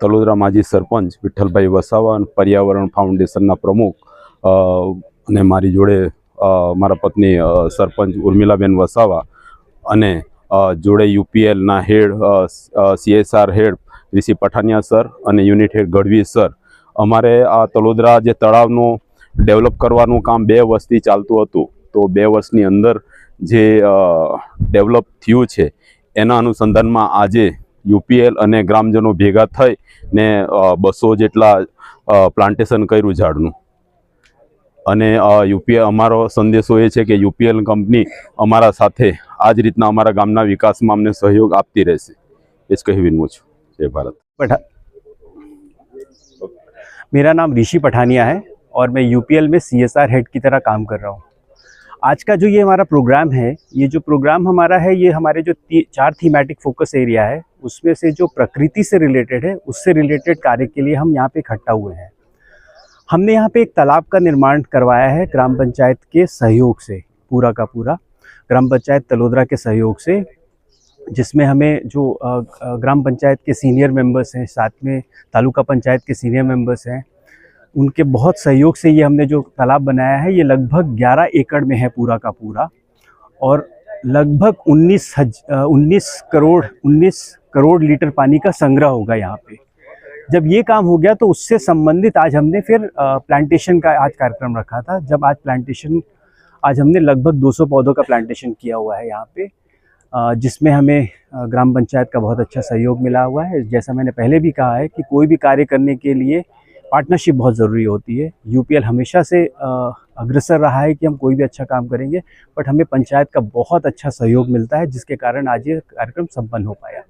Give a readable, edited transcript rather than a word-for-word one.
તલોદરા માજી સરપંચ વિઠ્ઠલભાઈ વસાવા અને પર્યાવરણ ફાઉન્ડેશનના પ્રમુખ અને મારી જોડે મારા પત્ની સરપંચ ઉર્મિલાબેન વસાવા અને જોડે યુપીએલના હેડ CSR હેડ ઋષિ પઠાનિયા સર અને યુનિટ હેડ ગઢવી સર, અમારે આ તલોદરા જે તળાવનું ડેવલપ કરવાનું કામ 2 વર્ષથી ચાલતું હતું, તો 2 વર્ષની અંદર જે ડેવલપ થયું છે એના અનુસંધાનમાં આજે યુપીએલ અને ગ્રામજનો ભેગા થઈ ને 200 જેટલા પ્લાન્ટેશન કર્યું ઝાડનું. અને યુપીએલ અમારો સંદેશો એ છે કે યુપીએલ કંપની અમારા સાથે આ જ રીતના અમારા ગામના વિકાસમાં અમને સહયોગ આપતી રહેશે, એ જ કહી વિનમું છું. जय भारत। मेरा नाम ऋषि पठानिया है और मैं यूपीएल में CSR हेड की तरह काम कर रहा हूँ। आज का जो ये हमारा प्रोग्राम है, ये जो प्रोग्राम हमारा है, ये हमारे जो 4 थीमेटिक फोकस एरिया है उसमें से जो प्रकृति से रिलेटेड है, उससे रिलेटेड कार्य के लिए हम यहाँ पे इकट्ठा हुए हैं। हमने यहाँ पे एक तालाब का निर्माण करवाया है ग्राम पंचायत के सहयोग से, पूरा का पूरा ग्राम पंचायत तलोदरा के सहयोग से, जिसमें हमें जो ग्राम पंचायत के सीनियर मेंबर्स हैं, साथ में तालुका पंचायत के सीनियर मेंबर्स हैं, उनके बहुत सहयोग से ये हमने जो तालाब बनाया है, ये लगभग 11 एकड़ में है पूरा का पूरा, और लगभग 19 करोड़ लीटर पानी का संग्रह होगा यहाँ पे। जब ये काम हो गया तो उससे संबंधित आज हमने फिर प्लांटेशन का आज कार्यक्रम रखा था। जब आज हमने लगभग 200 पौधों का प्लांटेशन किया हुआ है यहाँ पे, जिसमें हमें ग्राम पंचायत का बहुत अच्छा सहयोग मिला हुआ है। जैसा मैंने पहले भी कहा है कि कोई भी कार्य करने के लिए पार्टनरशिप बहुत ज़रूरी होती है। यूपीएल हमेशा से अग्रसर रहा है कि हम कोई भी अच्छा काम करेंगे, बट हमें पंचायत का बहुत अच्छा सहयोग मिलता है, जिसके कारण आज ये कार्यक्रम संपन्न हो पाया।